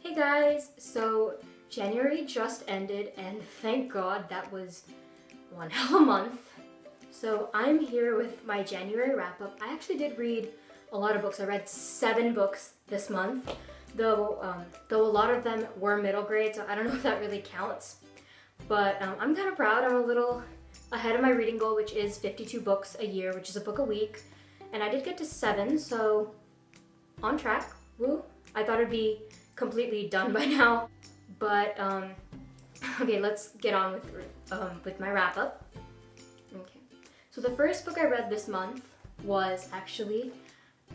Hey guys! So January just ended and thank God that was one hell of a month. So I'm here with my January wrap-up. I actually did read a lot of books. I read 7 books this month, though a lot of them were middle grade, so I don't know if that really counts. But I'm kind of proud. I'm a little ahead of my reading goal, which is 52 books a year, which is a book a week. And I did get to 7, so on track. Woo! I thought it'd be completely done by now, but okay, let's get on with my wrap-up. Okay, so the first book I read this month was actually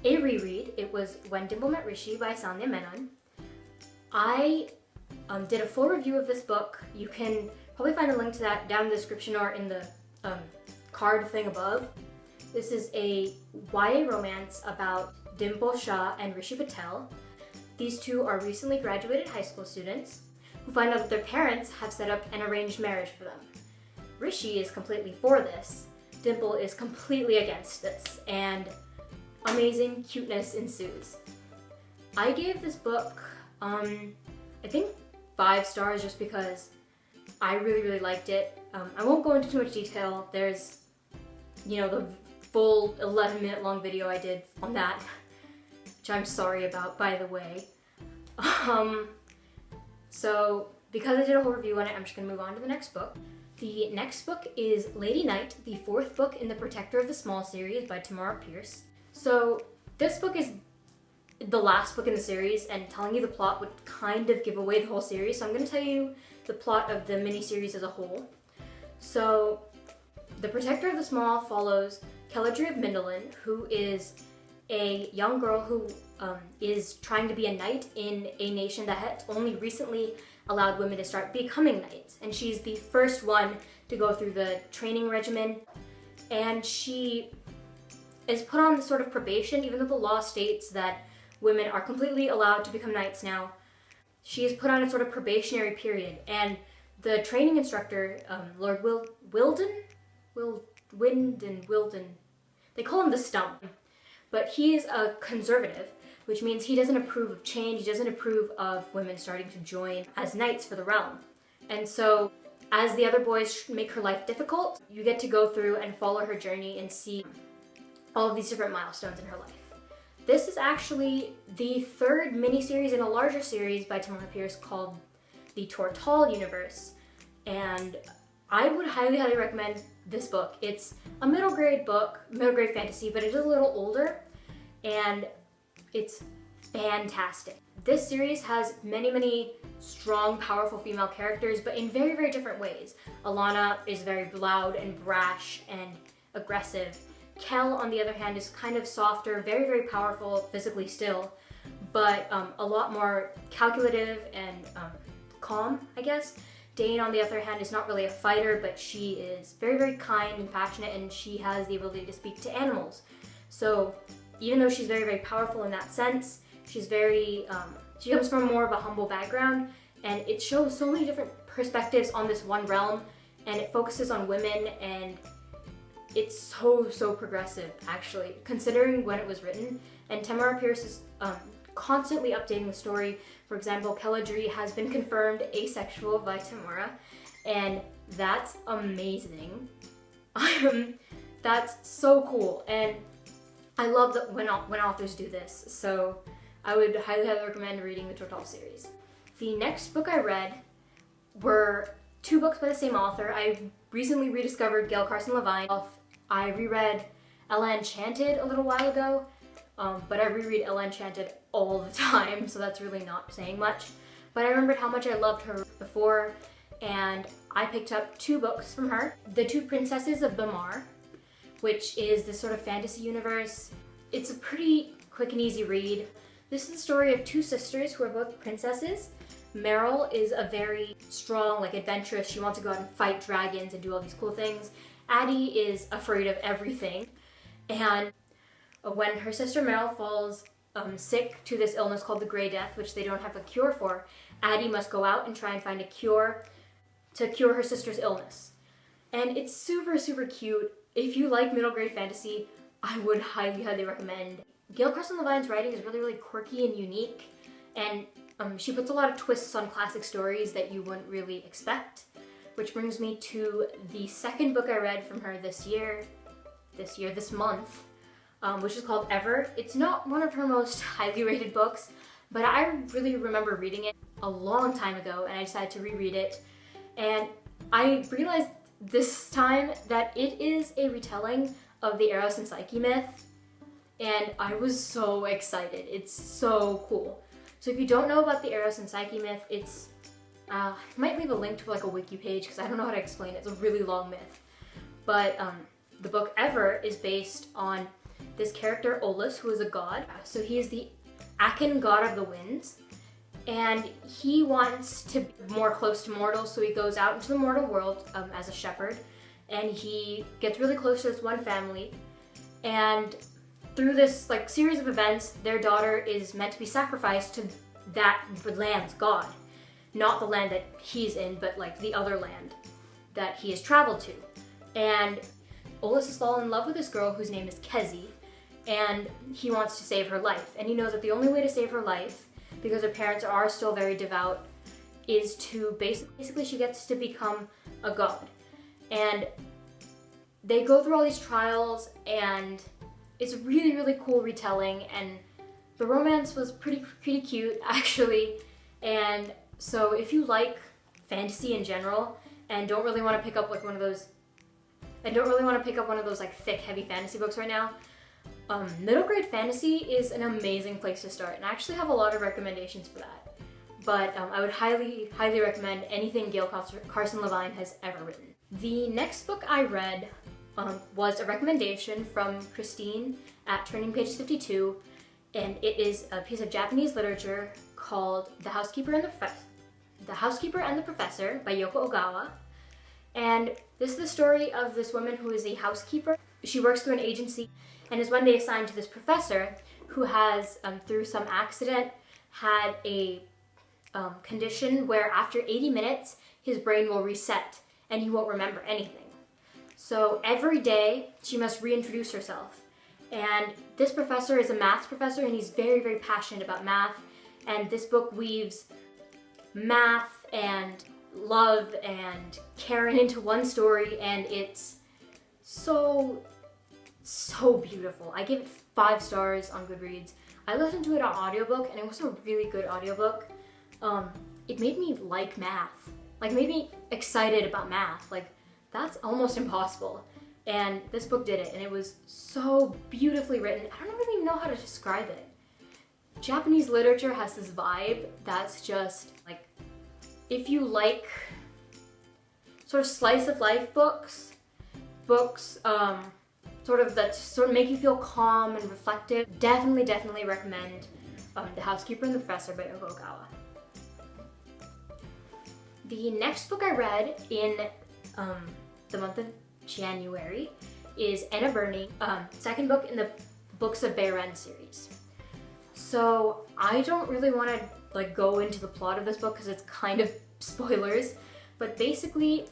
a reread. It was When Dimple Met Rishi by Sanya Menon. I did a full review of this book. You can probably find a link to that down in the description or in the card thing above. This is a YA romance about Dimple Shah and Rishi Patel. These two are recently graduated high school students who find out that their parents have set up an arranged marriage for them. Rishi is completely for this. Dimple is completely against this, and amazing cuteness ensues. I gave this book, I think 5 stars just because I really liked it. I won't go into too much detail. There's, the full 11-minute long video I did on that, which I'm sorry about, by the way. So because I did a whole review on it, I'm just gonna move on to the next book. The next book is Lady Night, the 4th book in the Protector of the Small series by Tamara Pierce. So this book is the last book in the series, and telling you the plot would kind of give away the whole series, so I'm gonna tell you the plot of the miniseries as a whole. So the Protector of the Small follows Kelladry of Mindolin, who is a young girl who is trying to be a knight in a nation that had only recently allowed women to start becoming knights. And she's the first one to go through the training regimen. And she is put on this sort of probation, even though the law states that women are completely allowed to become knights now. She is put on a sort of probationary period. And the training instructor, Lord Wilden, they call him the Stump. But he is a conservative, which means he doesn't approve of change, he doesn't approve of women starting to join as knights for the realm. And so, as the other boys make her life difficult, you get to go through and follow her journey and see all of these different milestones in her life. This is actually the 3rd miniseries in a larger series by Tamara Pierce called the Tortall Universe. And I would highly recommend this book. It's a middle grade book, middle grade fantasy, but it is a little older, and it's fantastic. This series has many strong, powerful female characters, but in very different ways. Alana is very loud and brash and aggressive. Kel, on the other hand, is kind of softer, very powerful, physically still, but a lot more calculative and calm, I guess. Dane, on the other hand, is not really a fighter, but she is very kind and passionate, and she has the ability to speak to animals. So even though she's very powerful in that sense, she's she comes from more of a humble background, and it shows so many different perspectives on this one realm, and it focuses on women, and it's so progressive, actually, considering when it was written. And Tamara Pierce is constantly updating the story. For example, Kelladry has been confirmed asexual by Tamara, and that's amazing. That's so cool, and I love that when authors do this, so I would highly recommend reading the Tortall series. The next book I read were 2 books by the same author. I recently rediscovered Gail Carson Levine. I reread Ella Enchanted a little while ago, but I reread Ella Enchanted all the time, so that's really not saying much. But I remembered how much I loved her before, and I picked up 2 books from her. The Two Princesses of Bamar, which is this sort of fantasy universe. It's a pretty quick and easy read. This is the story of 2 sisters who are both princesses. Meryl is a very strong, adventurous. She wants to go out and fight dragons and do all these cool things. Addie is afraid of everything. And when her sister Meryl falls sick to this illness called the Grey Death, which they don't have a cure for, Addie must go out and try and find a cure to cure her sister's illness. And it's super cute. If you like middle grade fantasy, I would highly recommend. Gail Carson Levine's writing is really quirky and unique, and She puts a lot of twists on classic stories that you wouldn't really expect, which brings me to the second book I read from her this month, which is called Ever. It's not one of her most highly rated books, but I really remember reading it a long time ago, and I decided to reread it. And I realized this time that it is a retelling of the Eros and Psyche myth, and I was so excited. It's so cool. So if you don't know about the Eros and Psyche myth, I might leave a link to like a wiki page because I don't know how to explain it. It's a really long myth. But the book Ever is based on this character Olus, who is a god. So he is the Akan god of the winds, and he wants to be more close to mortals, so he goes out into the mortal world as a shepherd, and he gets really close to this one family, and through this like series of events, their daughter is meant to be sacrificed to that land's god. Not the land that he's in, but like the other land that he has traveled to. And Olus has fallen in love with this girl whose name is Kezi, and he wants to save her life. And he knows that the only way to save her life, because her parents are still very devout, is to basically she gets to become a god. And they go through all these trials, and it's a really, really cool retelling, and the romance was pretty cute, actually. And so if you like fantasy in general and don't really want to pick up like one of those like thick, heavy fantasy books right now, middle grade fantasy is an amazing place to start, and I actually have a lot of recommendations for that. But I would highly recommend anything Gail Carson Levine has ever written. The next book I read was a recommendation from Christine at Turning Page 52, and it is a piece of Japanese literature called The Housekeeper and the Professor by Yoko Ogawa. And this is the story of this woman who is a housekeeper. She works through an agency and is one day assigned to this professor who has, through some accident, had a condition where after 80 minutes, his brain will reset and he won't remember anything. So every day, she must reintroduce herself. And this professor is a maths professor, and he's very, very passionate about math. And this book weaves math and love and Karen into one story, and it's so beautiful. I give it 5 stars on Goodreads. I listened to it on audiobook, and it was a really good audiobook. It made me like math, like made me excited about math. Like, that's almost impossible. And this book did it, and it was so beautifully written. I don't really know how to describe it. Japanese literature has this vibe that's just like, if you like sort of slice of life books that make you feel calm and reflective, definitely recommend The Housekeeper and the Professor by Yoko Ogawa. The next book I read in the month of January is Anna Burning, second book in the Books of Beiren series. So I don't really want to like go into the plot of this book because it's kind of spoilers, but basically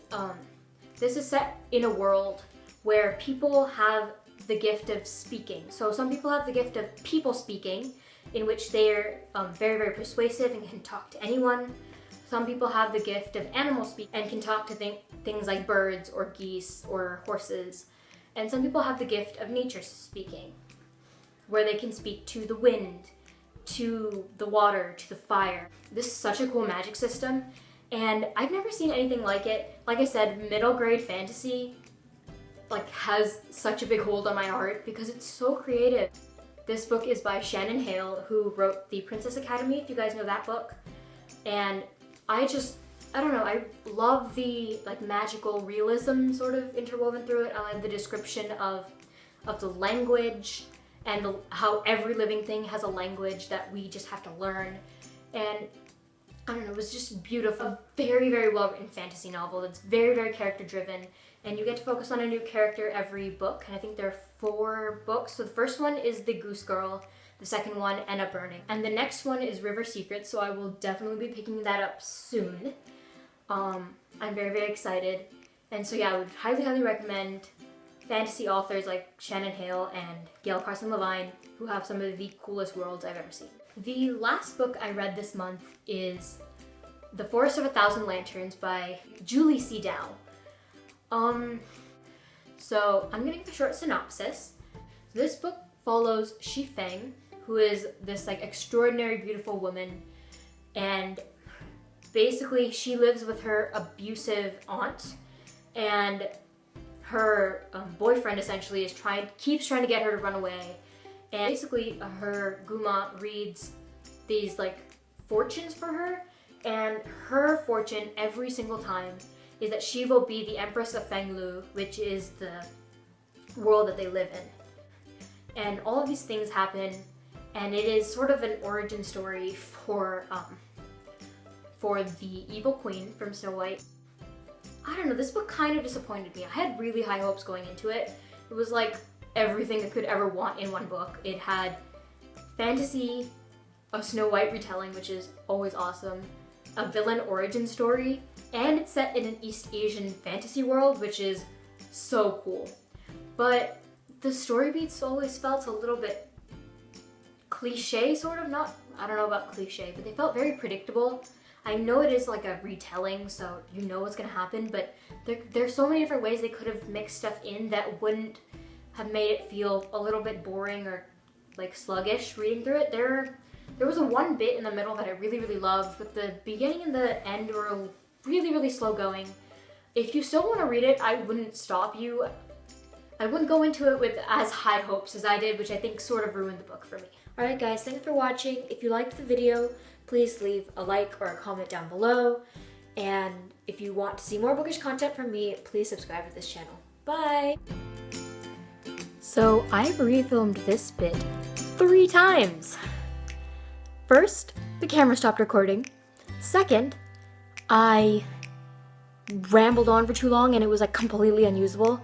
this is set in a world where people have the gift of speaking. So some people have the gift of people speaking, in which they're very, very persuasive and can talk to anyone. Some people have the gift of animal speak and can talk to things like birds or geese or horses. And some people have the gift of nature speaking, where they can speak to the wind, to the water, to the fire. This is such a cool magic system, and I've never seen anything like it. Like I said, middle grade fantasy like has such a big hold on my heart because it's so creative. This book is by Shannon Hale, who wrote The Princess Academy, if you guys know that book. And I don't know, I love the like magical realism sort of interwoven through it. I love the description of the language and how every living thing has a language that we just have to learn. And I don't know, it was just beautiful. A very, very well written fantasy novel that's very, very character driven, and you get to focus on a new character every book, and I think there are 4 books. So the first one is The Goose Girl, the second one, Anna Burning, and the next one is River Secrets, so I will definitely be picking that up soon. I'm very, very excited, and so yeah, I would highly recommend fantasy authors like Shannon Hale and Gail Carson Levine, who have some of the coolest worlds I've ever seen. The last book I read this month is The Forest of a Thousand Lanterns by Julie C. Dow. So I'm gonna give a short synopsis. This book follows Shi Feng, who is this like extraordinary beautiful woman, and basically she lives with her abusive aunt, and her boyfriend essentially keeps trying to get her to run away. And basically her Guma reads these like fortunes for her, and her fortune every single time is that she will be the Empress of Fenglu, which is the world that they live in. And all of these things happen, and it is sort of an origin story for the evil queen from Snow White. I don't know, this book kind of disappointed me. I had really high hopes going into it. It was like everything I could ever want in one book. It had fantasy, a Snow White retelling, which is always awesome, a villain origin story, and it's set in an East Asian fantasy world, which is so cool. But the story beats always felt a little bit cliche, sort of. I don't know about cliche, but they felt very predictable. I know it is like a retelling, so you know what's gonna happen, but there's so many different ways they could have mixed stuff in that wouldn't have made it feel a little bit boring or like sluggish reading through it. There was one bit in the middle that I really, really loved, but the beginning and the end were really, really slow going. If you still want to read it, I wouldn't stop you. I wouldn't go into it with as high hopes as I did, which I think sort of ruined the book for me. Alright guys, thanks for watching. If you liked the video, please leave a like or a comment down below. And if you want to see more bookish content from me, please subscribe to this channel. Bye! So I've refilmed this bit 3 times. First, the camera stopped recording. Second, I rambled on for too long and it was like completely unusable.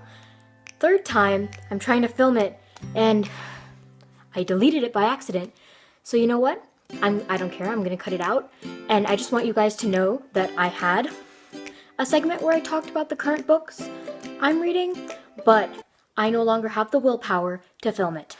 Third time, I'm trying to film it and I deleted it by accident. So you know what? I don't care, I'm gonna cut it out. And I just want you guys to know that I had a segment where I talked about the current books I'm reading, but I no longer have the willpower to film it.